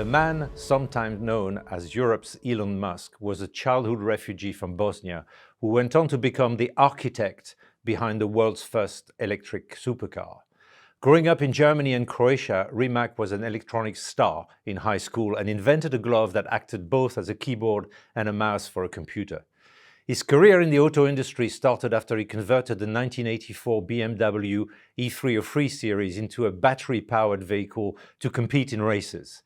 The man, sometimes known as Europe's Elon Musk, was a childhood refugee from Bosnia who went on to become the architect behind the world's first electric supercar. Growing up in Germany and Croatia, Rimac was an electronics star in high school and invented a glove that acted both as a keyboard and a mouse for a computer. His career in the auto industry started after he converted the 1984 BMW E303 series into a battery-powered vehicle to compete in races.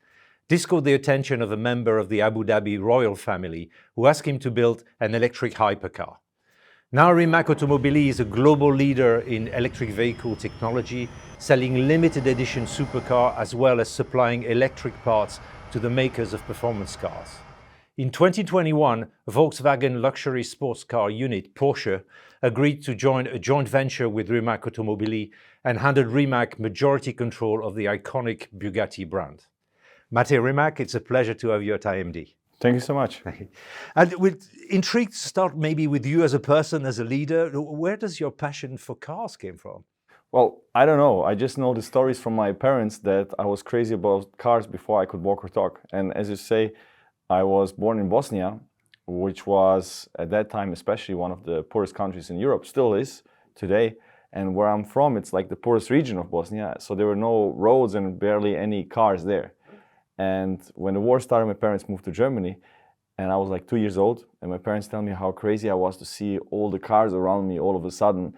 This caught the attention of a member of the Abu Dhabi royal family who asked him to build an electric hypercar. Now Rimac Automobili is a global leader in electric vehicle technology, selling limited edition supercar as well as supplying electric parts to the makers of performance cars. In 2021, Volkswagen luxury sports car unit Porsche agreed to join a joint venture with Rimac Automobili and handed Rimac majority control of the iconic Bugatti brand. Mate Rimac, it's a pleasure to have you at IMD. Thank you so much. And we're intrigued to start maybe with you as a person, as a leader. Where does your passion for cars came from? Well, I don't know. I just know the stories from my parents that I was crazy about cars before I could walk or talk. And as you say, I was born in Bosnia, which was at that time especially one of the poorest countries in Europe, still is today. And where I'm from, it's like the poorest region of Bosnia. So there were no roads and barely any cars there. And when the war started, my parents moved to Germany, and I was like 2 years old, and my parents tell me how crazy I was to see all the cars around me all of a sudden,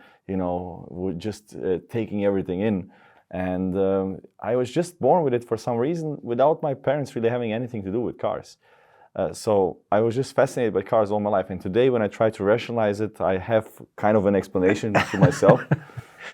just taking everything in. And I was just born with it for some reason, without my parents really having anything to do with cars. So I was just fascinated by cars all my life. And today, when I try to rationalize it, I have kind of an explanation to myself.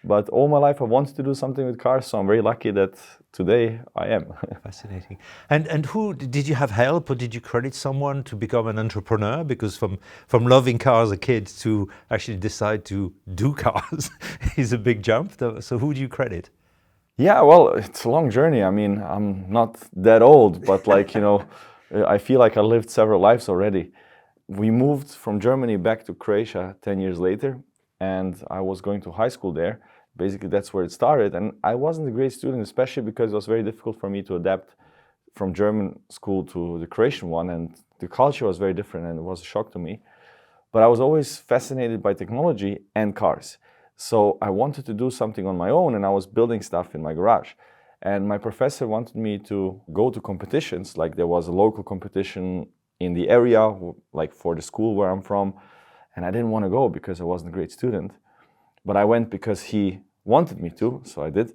But all my life I wanted to do something with cars, so I'm very lucky that today I am. Fascinating. And who did you have help, or did you credit someone to become an entrepreneur? Because from loving cars as a kid to actually decide to do cars is a big jump. So who do you credit? Yeah, well, it's a long journey. I mean, I'm not that old, but I feel like I lived several lives already. We moved from Germany back to Croatia 10 years later. And I was going to high school there. Basically, that's where it started. And I wasn't a great student, especially because it was very difficult for me to adapt from German school to the Croatian one. And the culture was very different, and it was a shock to me. But I was always fascinated by technology and cars. So I wanted to do something on my own, and I was building stuff in my garage. And my professor wanted me to go to competitions, like there was a local competition in the area, like for the school where I'm from. And I didn't want to go because I wasn't a great student. But I went because he wanted me to, so I did.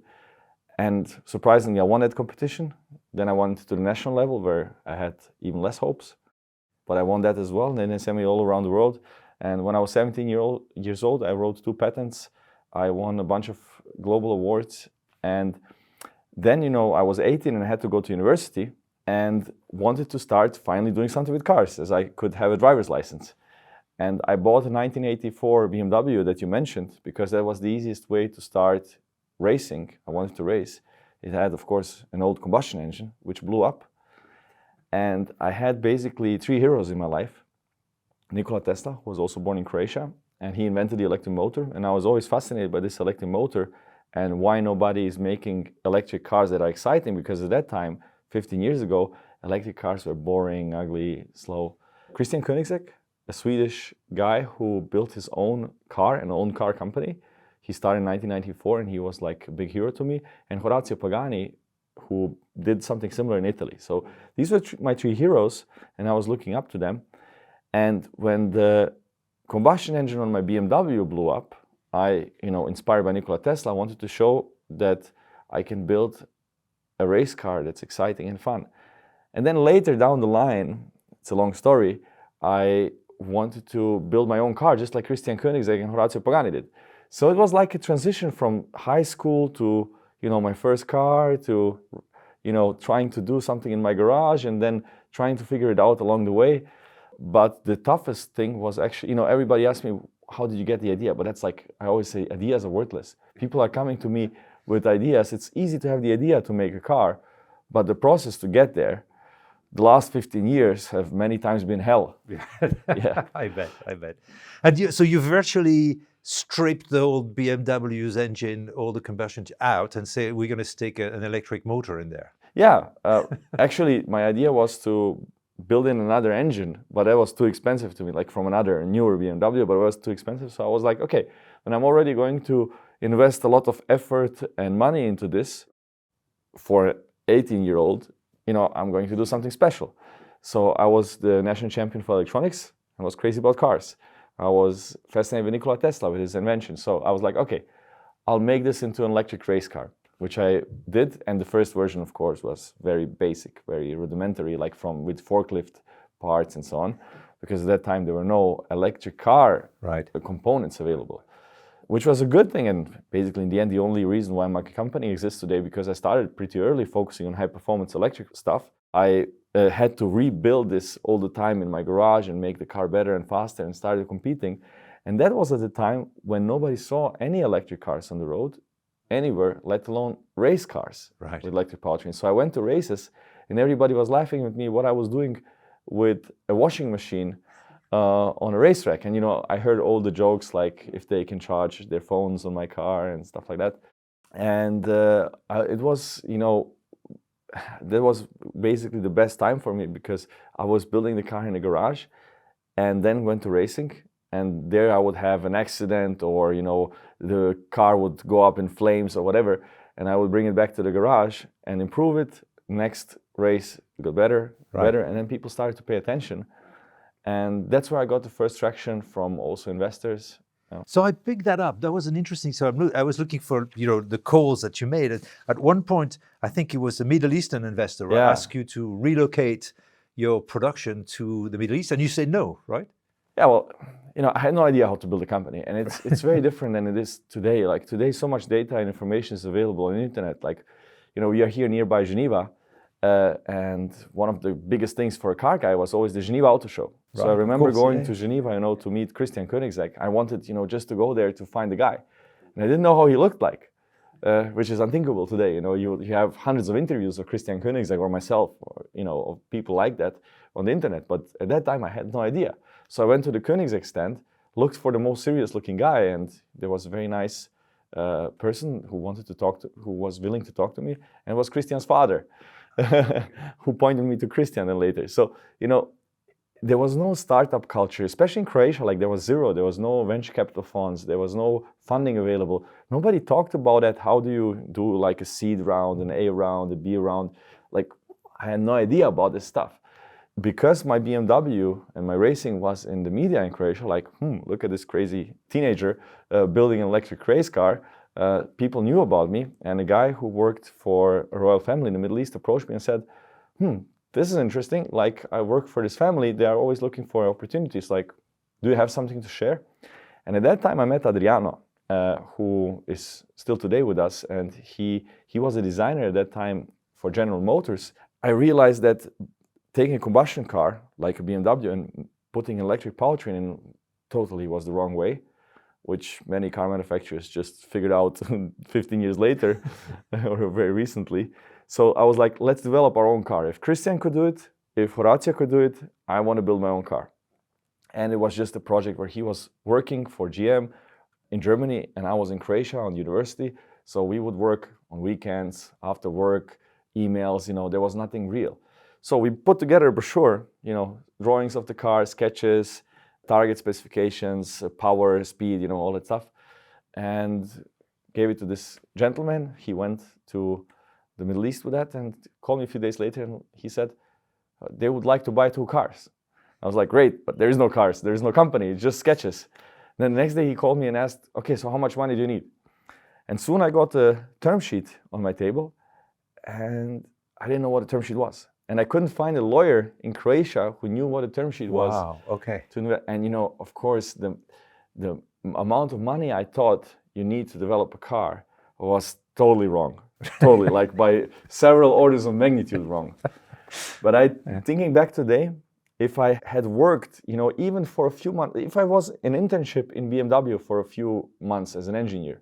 And surprisingly, I won that competition. Then I went to the national level where I had even less hopes. But I won that as well. And then they sent me all around the world. And when I was 17 years old, I wrote 2 patents. I won a bunch of global awards. And then, I was 18 and I had to go to university and wanted to start finally doing something with cars, as I could have a driver's license. And I bought a 1984 BMW that you mentioned because that was the easiest way to start racing. I wanted to race. It had, of course, an old combustion engine, which blew up. And I had basically 3 heroes in my life. Nikola Tesla, who was also born in Croatia, and he invented the electric motor. And I was always fascinated by this electric motor and why nobody is making electric cars that are exciting, because at that time, 15 years ago, electric cars were boring, ugly, slow. Christian Koenigsegg, a Swedish guy who built his own car, an own car company. He started in 1994 and he was like a big hero to me. And Horacio Pagani, who did something similar in Italy. So these were my 3 heroes, and I was looking up to them. And when the combustion engine on my BMW blew up, I, inspired by Nikola Tesla, wanted to show that I can build a race car that's exciting and fun. And then later down the line, it's a long story, I wanted to build my own car, just like Christian Koenigsegg and Horacio Pagani did. So it was like a transition from high school to, my first car to, trying to do something in my garage and then trying to figure it out along the way. But the toughest thing was actually, everybody asked me, how did you get the idea? But that's like, I always say, ideas are worthless. People are coming to me with ideas. It's easy to have the idea to make a car, but the process to get there, the last 15 years have many times been hell. Yeah. I bet. And so you virtually strip the old BMW's engine, all the combustion out, and say we're going to stick an electric motor in there? Yeah, actually, my idea was to build in another engine, but that was too expensive to me, like from another newer BMW, but it was too expensive. So I was like, okay, when I'm already going to invest a lot of effort and money into this for an 18-year-old, I'm going to do something special. So I was the national champion for electronics. I was crazy about cars. I was fascinated with Nikola Tesla with his invention. So I was like, okay, I'll make this into an electric race car, which I did. And the first version, of course, was very basic, very rudimentary, like with forklift parts and so on, because at that time there were no electric car components available, which was a good thing. And basically, in the end, the only reason why my company exists today, because I started pretty early focusing on high performance electric stuff. I had to rebuild this all the time in my garage and make the car better and faster, and started competing. And that was at the time when nobody saw any electric cars on the road anywhere, let alone race cars with electric powertrain. So I went to races and everybody was laughing at me what I was doing with a washing machine on a racetrack. And I heard all the jokes like if they can charge their phones on my car and stuff like that. And it was, that was basically the best time for me, because I was building the car in the garage and then went to racing. And there I would have an accident, or the car would go up in flames or whatever, and I would bring it back to the garage and improve it. Next race, it got better, and then people started to pay attention. And that's where I got the first traction from also investors. So I picked that up. That was an interesting. So I was looking for the calls that you made. At one point, I think it was a Middle Eastern investor who asked you to relocate your production to the Middle East, and you said no, right? Yeah, well, I had no idea how to build a company, and it's very different than it is today. Like today, so much data and information is available on the internet. Like, we are here nearby Geneva, and one of the biggest things for a car guy was always the Geneva Auto Show. So I remember going to Geneva, to meet Christian Koenigsegg. I wanted, just to go there to find the guy, and I didn't know how he looked like, which is unthinkable today. You have hundreds of interviews of Christian Koenigsegg or myself, or of people like that on the internet. But at that time, I had no idea. So I went to the Koenigsegg stand, looked for the most serious-looking guy, and there was a very nice person who was willing to talk to me, and it was Christian's father, who pointed me to Christian then later. So, there was no startup culture, especially in Croatia. Like there was zero. There was no venture capital funds. There was no funding available. Nobody talked about that. How do you do like a seed round, an A round, a B round? Like I had no idea about this stuff. Because my BMW and my racing was in the media in Croatia, like, look at this crazy teenager building an electric race car. People knew about me, and a guy who worked for a royal family in the Middle East approached me and said, this is interesting. Like, I work for this family. They are always looking for opportunities. Like, do you have something to share? And at that time, I met Adriano, who is still today with us. And he was a designer at that time for General Motors. I realized that taking a combustion car like a BMW and putting an electric powertrain in totally was the wrong way, which many car manufacturers just figured out 15 years later or very recently. So I was like, let's develop our own car. If Christian could do it, if Horacio could do it, I want to build my own car. And it was just a project where he was working for GM in Germany and I was in Croatia on university. So we would work on weekends, after work, emails, there was nothing real. So we put together a brochure, drawings of the car, sketches, target specifications, power, speed, all that stuff, and gave it to this gentleman. He went to the Middle East with that and called me a few days later and he said, they would like to buy 2 cars. I was like, great, but there is no cars, there is no company, it's just sketches. And then the next day he called me and asked, okay, so how much money do you need? And soon I got a term sheet on my table and I didn't know what a term sheet was. And I couldn't find a lawyer in Croatia who knew what a term sheet was. Wow, okay. And of course, the amount of money I thought you need to develop a car was totally wrong. Totally, like by several orders of magnitude wrong. But thinking back today, if I had worked, even for a few months, if I was an internship in BMW for a few months as an engineer,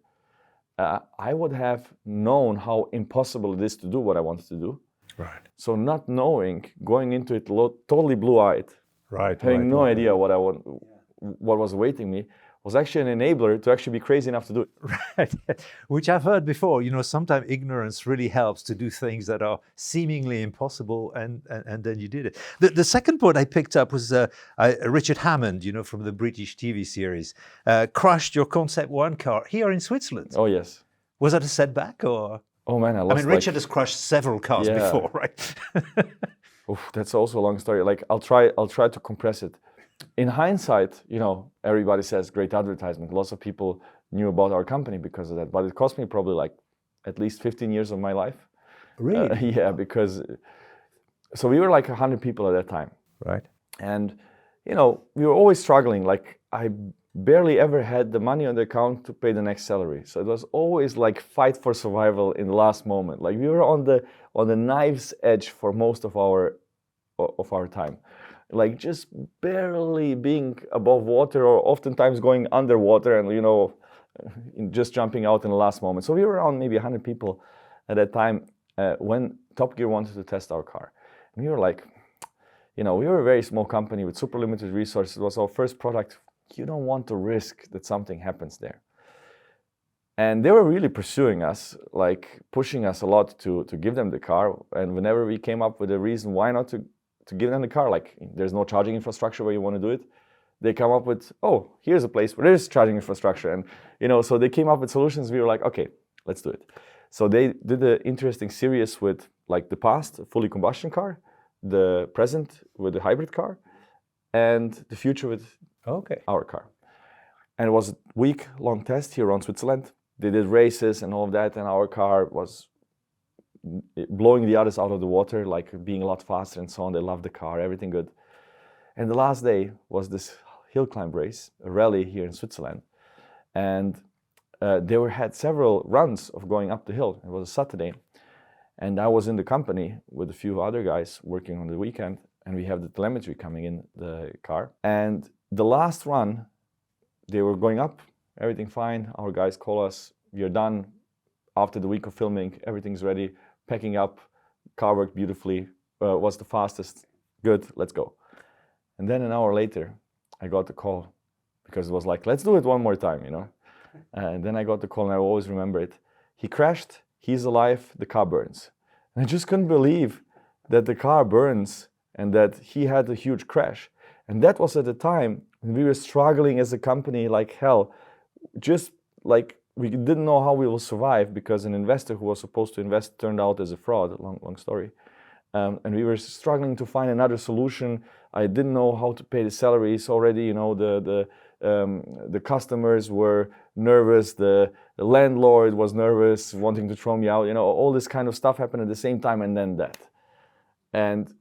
I would have known how impossible it is to do what I wanted to do. Right. So not knowing, going into it totally blue-eyed, having no idea what was awaiting me, was actually an enabler to actually be crazy enough to do it. Right. Which I've heard before. Sometimes ignorance really helps to do things that are seemingly impossible, and then you did it. The second point I picked up was Richard Hammond, from the British TV series, crashed your Concept 1 car here in Switzerland. Oh, yes. Was that a setback, or? Oh, man, I lost, Richard has crashed several cars before, right? Oof, that's also a long story. Like, I'll try to compress it. In hindsight, everybody says great advertisement. Lots of people knew about our company because of that, but it cost me probably like at least 15 years of my life. Really? Yeah, because so we were like 100 people at that time. Right. And, we were always struggling. Like, I barely ever had the money on the account to pay the next salary. So it was always like fight for survival in the last moment. Like, we were on the knife's edge for most of our time. Like, just barely being above water, or oftentimes going underwater and, just jumping out in the last moment. So we were around maybe 100 people at that time when Top Gear wanted to test our car. And we were like, we were a very small company with super limited resources. It was our first product. You don't want to risk that something happens there. And they were really pursuing us, like pushing us a lot to give them the car. And whenever we came up with a reason why not to give them the car, like there's no charging infrastructure where you want to do it, they come up with, oh, here's a place where there's charging infrastructure. And, so they came up with solutions. We were like, okay, let's do it. So they did an interesting series with like the past, a fully combustion car, the present with the hybrid car, and the future with our car. And it was a week-long test here around Switzerland. They did races and all of that, and our car was blowing the others out of the water, like being a lot faster and so on. They loved the car, everything good. And the last day was this hill climb race, a rally here in Switzerland. And they had several runs of going up the hill. It was a Saturday. And I was in the company with a few other guys working on the weekend, and we have the telemetry coming in the car. And the last run, they were going up, everything fine. Our guys call us, we are done. After the week of filming, everything's ready, packing up, car worked beautifully, was the fastest, good, let's go. And then an hour later, I got the call, because it was like, let's do it one more time, And then I got the call, and I always remember it. He crashed, he's alive, the car burns. And I just couldn't believe that the car burns and that he had a huge crash. And that was at the time when we were struggling as a company like hell, just like we didn't know how we will survive, because an investor who was supposed to invest turned out as a fraud, long story. And we were struggling to find another solution. I didn't know how to pay the salaries already. The customers were nervous. The landlord was nervous, wanting to throw me out. All this kind of stuff happened at the same time, and then that. And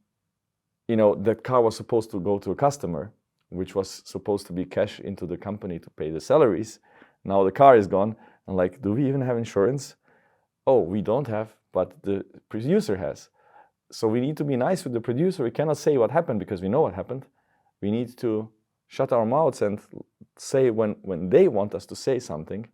that car was supposed to go to a customer, which was supposed to be cash into the company to pay the salaries. Now the car is gone. And like, do we even have insurance? Oh, we don't have, but the producer has. So we need to be nice with the producer. We cannot say what happened because we know what happened. We need to shut our mouths and say when they want us to say something.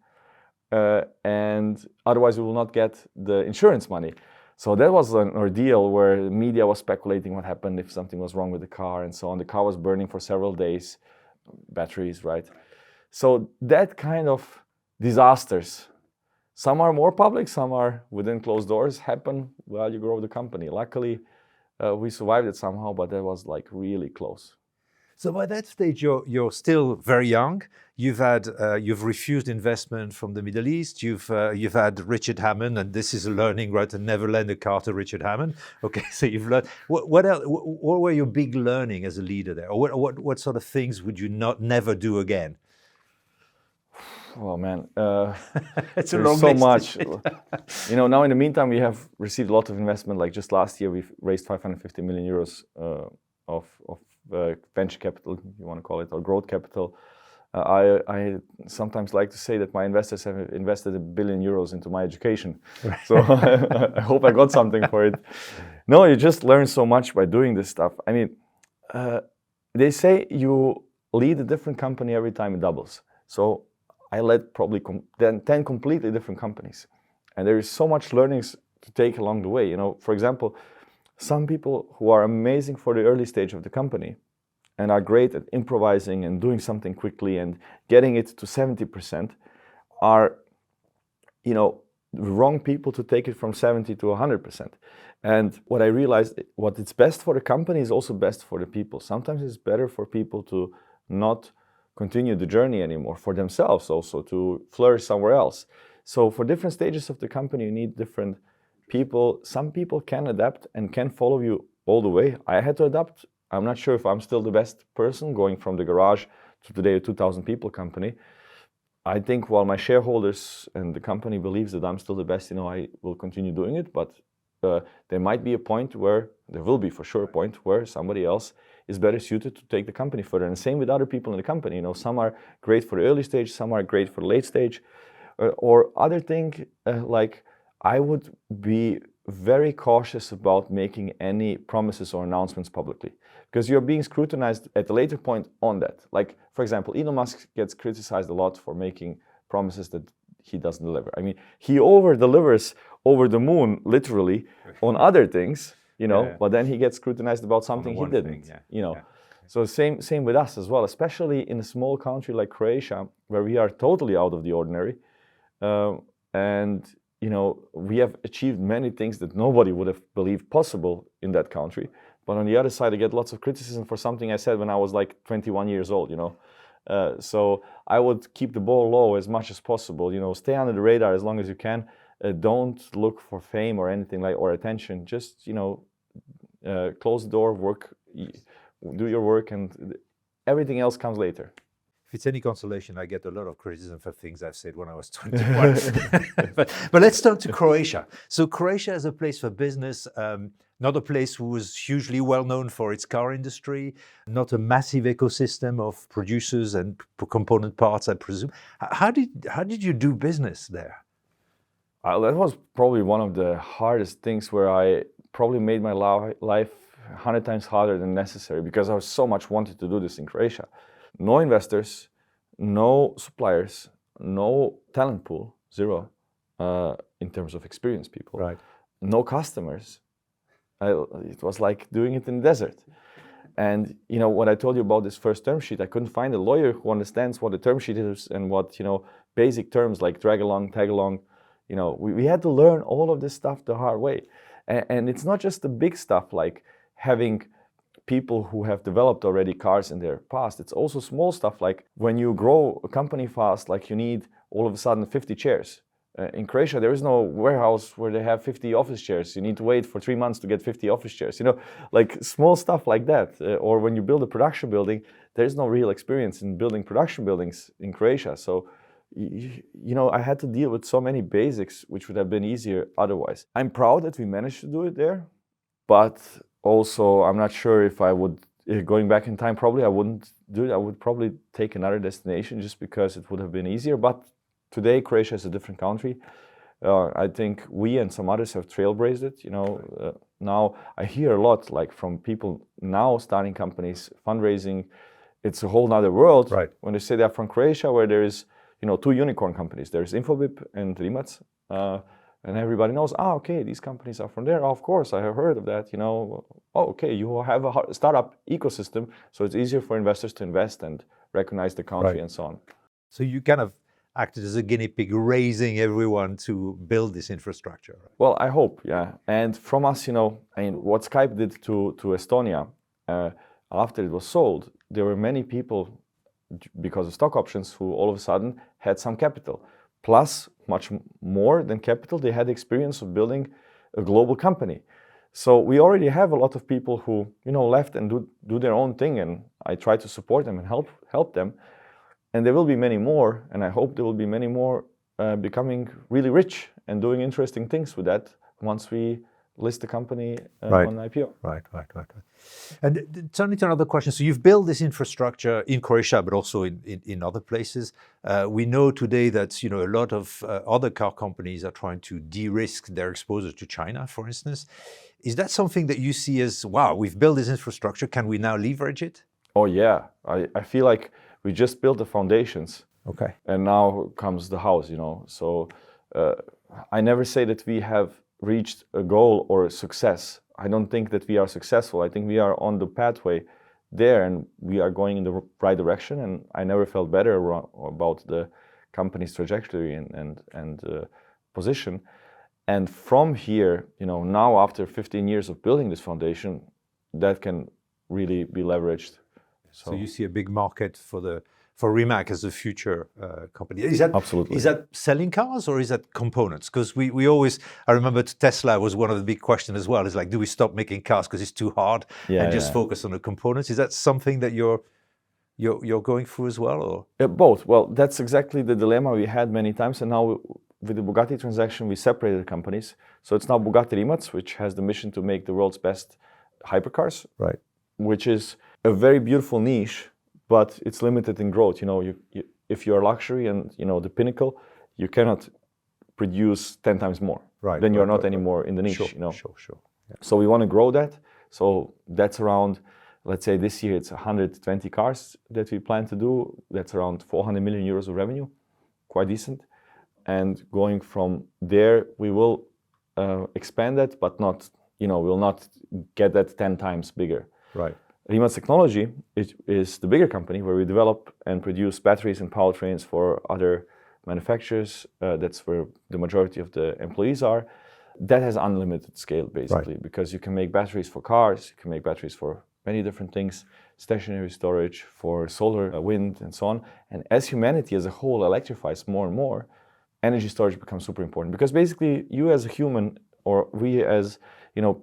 And otherwise we will not get the insurance money. So that was an ordeal where the media was speculating what happened if something was wrong with the car and so on. The car was burning for several days, batteries, right? So that kind of disasters, some are more public, some are within closed doors, happen while you grow the company. Luckily, we survived it somehow, but that was like really close. So by that stage, you're still very young. You've refused investment from the Middle East. You've had Richard Hammond, and this is a learning, right? To never lend a car to Richard Hammond. Okay, so you've learned. What else? What were your big learning as a leader there? Or what sort of things would you never do again? Oh man, it's a long so list. much. Now in the meantime, we have received a lot of investment. Like just last year, we've raised 550 million euros of venture capital, you want to call it, or growth capital. I sometimes like to say that my investors have invested €1 billion into my education. Right. So I hope I got something for it. No, you just learn so much by doing this stuff. I mean, they say you lead a different company every time it doubles. So I led probably 10 completely different companies. And there is so much learnings to take along the way. For example, some people who are amazing for the early stage of the company and are great at improvising and doing something quickly and getting it to 70% are, you know, the wrong people to take it from 70 to 100%. And what I realized, what it's best for the company is also best for the people. Sometimes it's better for people to not continue the journey anymore, for themselves also, to flourish somewhere else. So for different stages of the company, you need different people. Some people can adapt and can follow you all the way. I had to adapt. I'm not sure if I'm still the best person going from the garage to today a 2,000 people company. I think while my shareholders and the company believes that I'm still the best, you know, I will continue doing it. But there might be a point where, there will be for sure a point where somebody else is better suited to take the company further. And same with other people in the company. You know, some are great for the early stage, some are great for the late stage. Or other thing, like I would be very cautious about making any promises or announcements publicly, because you're being scrutinized at a later point on that. Like, for example, Elon Musk gets criticized a lot for making promises that he doesn't deliver. I mean, he over-delivers over the moon, literally, on other things, you know, but then he gets scrutinized about something he didn't, you know. So same with us as well, especially in a small country like Croatia, where we are totally out of the ordinary. And you know, we have achieved many things that nobody would have believed possible in that country. But on the other side, I get lots of criticism for something I said when I was like 21 years old, you know. So I would keep the ball low as much as possible, you know, stay under the radar as long as you can. Don't look for fame or anything like, or attention. Just, you know, close the door, work, do your work, and everything else comes later. If it's any consolation, I get a lot of criticism for things I've said when I was 21. but let's turn to Croatia. So Croatia is a place for business, not a place who is hugely well known for its car industry, not a massive ecosystem of producers and component parts, I presume. How did you do business there? That was probably one of the hardest things, where I probably made my life 100 times harder than necessary, because I was so much wanted to do this in Croatia. No investors, no suppliers, no talent pool, zero, in terms of experienced people. Right. No customers. It was like doing it in the desert. And you know, when I told you about this first term sheet, I couldn't find a lawyer who understands what a term sheet is and what, you know, basic terms like drag along, tag along. You know, we had to learn all of this stuff the hard way. And it's not just the big stuff like having people who have developed already cars in their past. It's also small stuff like when you grow a company fast, like you need all of a sudden 50 chairs. In Croatia, there is no warehouse where they have 50 office chairs. You need to wait for 3 months to get 50 office chairs. You know, like small stuff like that. Or when you build a production building, there's no real experience in building production buildings in Croatia. So, you know, I had to deal with so many basics, which would have been easier otherwise. I'm proud that we managed to do it there, but also, I'm not sure if I would, going back in time, probably I wouldn't do it. I would probably take another destination just because it would have been easier. But today, Croatia is a different country. I think we and some others have trailblazed it. You know, now I hear a lot like from people now starting companies, fundraising. It's a whole nother world. Right. When they say they're from Croatia, where there is, you know, 2 unicorn companies. There's Infobip and Rimac. And everybody knows, okay, these companies are from there. Oh, of course, I have heard of that, you know. Oh, okay, you have a startup ecosystem, so it's easier for investors to invest and recognize the country, right, and so on. So you kind of acted as a guinea pig, raising everyone to build this infrastructure. Right? Well, I hope, yeah. And from us, you know, I mean, what Skype did to Estonia, after it was sold, there were many people, because of stock options, who all of a sudden had some capital. Plus, much more than capital, they had experience of building a global company. So we already have a lot of people who, you know, left and do their own thing, and I try to support them and help them. And there will be many more, and I hope there will be many more becoming really rich and doing interesting things with that once we list the company on IPO. Right. And turning to another question, so you've built this infrastructure in Croatia, but also in other places. We know today that, you know, a lot of other car companies are trying to de-risk their exposure to China, for instance. Is that something that you see as, wow, we've built this infrastructure, can we now leverage it? Oh yeah, I feel like we just built the foundations. Okay. And now comes the house, you know. So I never say that we have reached a goal or a success. I don't think that we are successful. I think we are on the pathway there, and we are going in the right direction. And I never felt better about the company's trajectory and position. And from here, now after 15 years of building this foundation, that can really be leveraged. So you see a big market for Rimac as a future company. Absolutely. Is that selling cars or is that components? Because we always, I remember Tesla was one of the big questions as well. It's like, do we stop making cars because it's too hard and just focus on the components? Is that something that you're going through as well, or? Both. Well, that's exactly the dilemma we had many times, and now with the Bugatti transaction, we separated the companies. So it's now Bugatti Rimac, which has the mission to make the world's best hypercars, right? Which is a very beautiful niche, but it's limited in growth. If you're luxury and the pinnacle, you cannot produce 10 times more. Right. Then you're not anymore in the niche. Sure. Yeah. So we want to grow that. So that's around, let's say this year it's 120 cars that we plan to do. That's around 400 million euros of revenue, quite decent. And going from there, we will expand that, but not, we'll not get that 10 times bigger. Right. Rimac Technology is the bigger company where we develop and produce batteries and powertrains for other manufacturers. That's where the majority of the employees are. That has unlimited scale, basically, because you can make batteries for cars, you can make batteries for many different things, stationary storage, for solar, wind, and so on. And as humanity as a whole electrifies more and more, energy storage becomes super important. Because basically, you as a human, or we as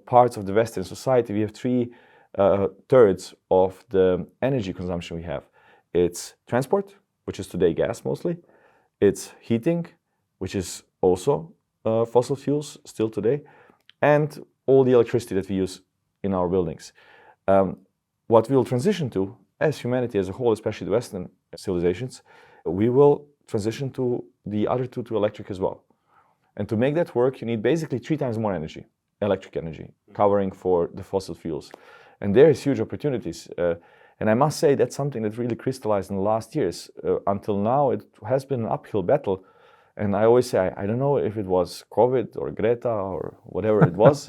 parts of the Western society, we have three thirds of the energy consumption we have. It's transport, which is today gas mostly. It's heating, which is also fossil fuels still today, and all the electricity that we use in our buildings. What we'll transition to as humanity as a whole, especially the Western civilizations, we will transition to the other two to electric as well. And to make that work, you need basically 3 times more energy, electric energy, covering for the fossil fuels. And there is huge opportunities. And I must say that's something that really crystallized in the last years. Until now, it has been an uphill battle. And I always say, I don't know if it was COVID or Greta or whatever it was,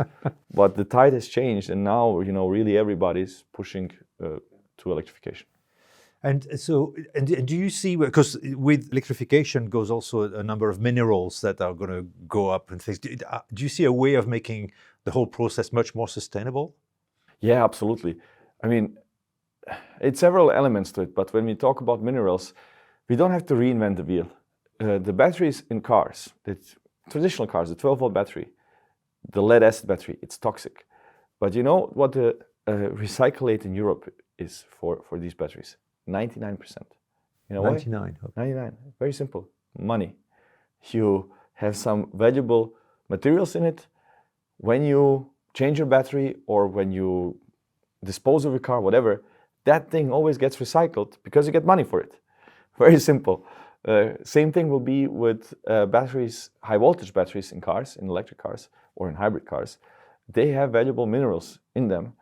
but the tide has changed. And now, really everybody's pushing to electrification. And so, and do you see, because with electrification goes also a number of minerals that are going to go up and things. Do you see a way of making the whole process much more sustainable? Yeah, absolutely. I mean, it's several elements to it, but when we talk about minerals, we don't have to reinvent the wheel. The batteries in cars, traditional cars, the 12-volt battery, the lead acid battery, it's toxic. But you know what the recyclate in Europe is for these batteries? 99%. You know 99. Why? 99. Very simple. Money. You have some valuable materials in it. When you change your battery or when you dispose of your car, whatever, that thing always gets recycled because you get money for it. Very simple. Same thing will be with batteries, high voltage batteries in cars, in electric cars or in hybrid cars. They have valuable minerals in them.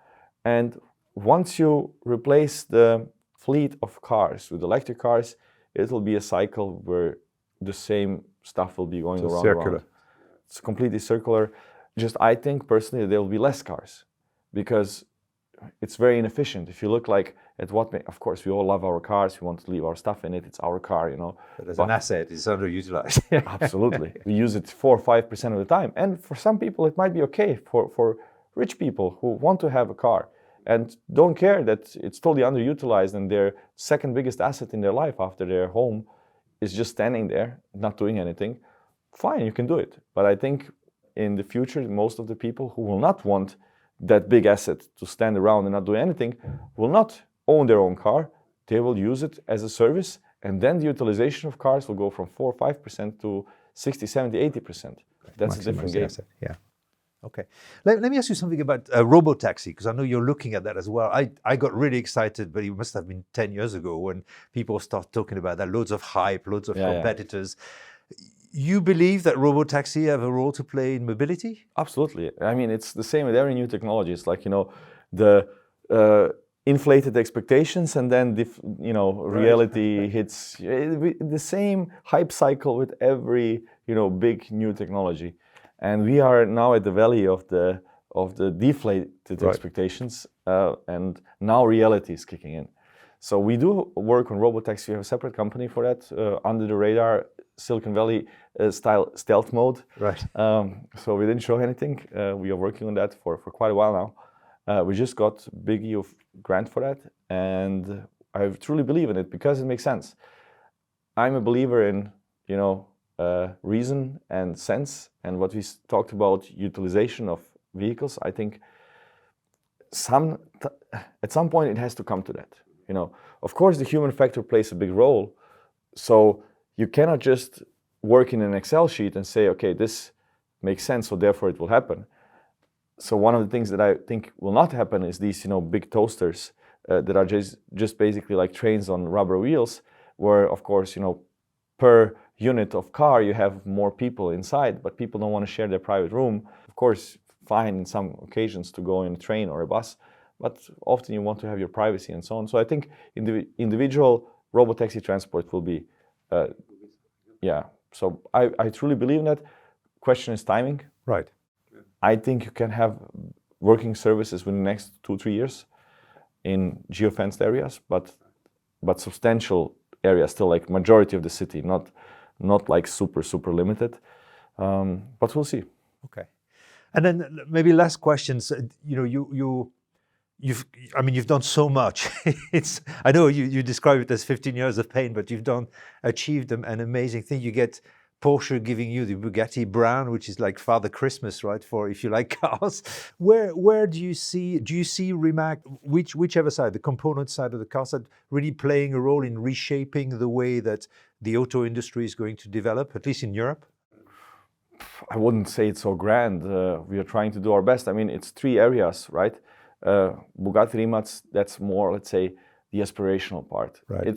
And once you replace the fleet of cars with electric cars, it'll be a cycle where the same stuff will be going around. It's completely circular. Just I think personally there will be less cars because it's very inefficient. If you look at of course we all love our cars, we want to leave our stuff in it, it's our car, But as an asset, it's underutilized. Absolutely. We use it 4 or 5% of the time. And for some people it might be okay, for rich people who want to have a car and don't care that it's totally underutilized and their second biggest asset in their life after their home is just standing there, not doing anything. Fine, you can do it. But I think in the future, most of the people who will not want that big asset to stand around and not do anything will not own their own car. They will use it as a service, and then the utilization of cars will go from 4 or 5% to 60, 70, 80%. That's a different game. Asset. Yeah. Okay. Let me ask you something about Robotaxi, because I know you're looking at that as well. I got really excited, but it must have been 10 years ago when people start talking about that. Loads of hype, loads of competitors. Yeah. You believe that Robotaxi have a role to play in mobility? Absolutely. I mean, it's the same with every new technology. It's like, the inflated expectations and then, reality hits. The same hype cycle with every, big new technology. And we are now at the valley of the of the deflated Right. expectations, and now reality is kicking in. So we do work on robotaxi. We have a separate company for that, under the radar, Silicon Valley style stealth mode. Right. So we didn't show anything. We are working on that for quite a while now. We just got a big EU grant for that, and I truly believe in it because it makes sense. I'm a believer in, reason and sense, and what we talked about, utilization of vehicles. I think at some point it has to come to that. Of course, the human factor plays a big role. So you cannot just work in an Excel sheet and say, okay, this makes sense, so therefore it will happen. So one of the things that I think will not happen is these, big toasters that are just basically like trains on rubber wheels, where of course, per unit of car you have more people inside, but people don't want to share their private room. Of course, fine in some occasions to go in a train or a bus, but often you want to have your privacy and so on. So I think individual robotaxi transport will be, So I truly believe in that. Question is timing. Right. I think you can have working services within the next 2-3 years in geofenced areas, but substantial areas still, like majority of the city, not like super limited. But we'll see. Okay. And then maybe last questions. You've done so much. I know you describe it as 15 years of pain, but you've achieved an amazing thing. You get Porsche giving you the Bugatti brand, which is like Father Christmas, right? For if you like cars. Where do you see Rimac, whichever side, the component side or the car side, really playing a role in reshaping the way that the auto industry is going to develop, at least in Europe? I wouldn't say it's so grand. We are trying to do our best. I mean, it's 3 areas, right? Bugatti Rimac, that's more, let's say, the aspirational part. Right.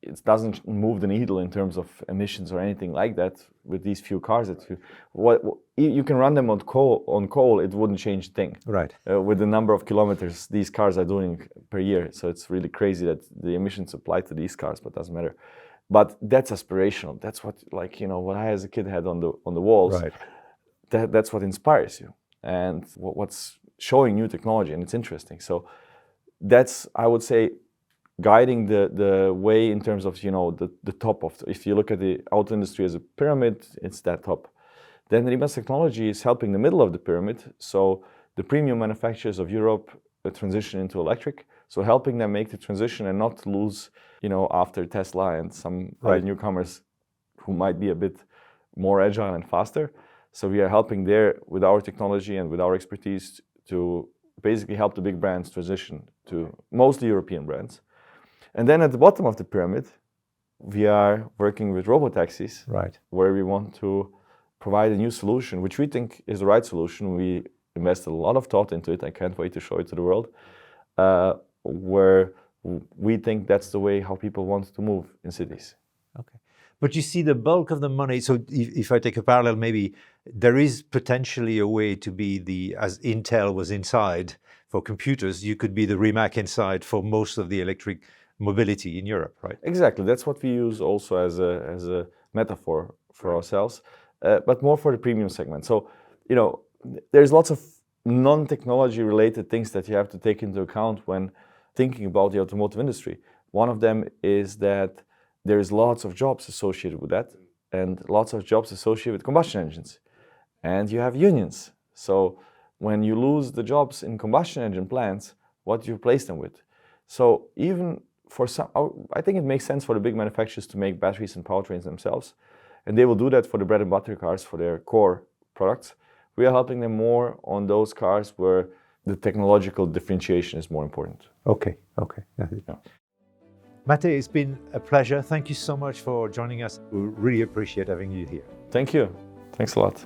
It doesn't move the needle in terms of emissions or anything like that with these few cars. You can run them on coal, it wouldn't change a thing. Right. With the number of kilometers these cars are doing per year. So it's really crazy that the emissions apply to these cars, but it doesn't matter. But that's aspirational. That's what, what I as a kid had on the walls. Right. That's what inspires you, and what's showing new technology, and it's interesting. So that's, I would say, guiding the way in terms of the top of if you look at the auto industry as a pyramid, it's that top. Then Rimac technology is helping the middle of the pyramid, so the premium manufacturers of Europe transition into electric, so helping them make the transition and not lose after Tesla and some other newcomers who might be a bit more agile and faster. So we are helping there with our technology and with our expertise to basically help the big brands transition to mostly European brands. And then at the bottom of the pyramid, we are working with robotaxis, Right. where we want to provide a new solution, which we think is the right solution. We invested a lot of thought into it. I can't wait to show it to the world, where we think that's the way how people want to move in cities. Okay. But you see the bulk of the money, so if I take a parallel, maybe there is potentially a way to be as Intel was inside for computers, you could be the Rimac inside for most of the electric mobility in Europe, right? Exactly. That's what we use also as a metaphor for ourselves, but more for the premium segment. So, there's lots of non-technology related things that you have to take into account when thinking about the automotive industry. One of them is that there's lots of jobs associated with that, and lots of jobs associated with combustion engines. And you have unions. So when you lose the jobs in combustion engine plants, what do you replace them with? So even for some, I think it makes sense for the big manufacturers to make batteries and powertrains themselves. And they will do that for the bread and butter cars, for their core products. We are helping them more on those cars where the technological differentiation is more important. Okay. Yeah. Mate, it's been a pleasure. Thank you so much for joining us. We really appreciate having you here. Thank you. Thanks a lot.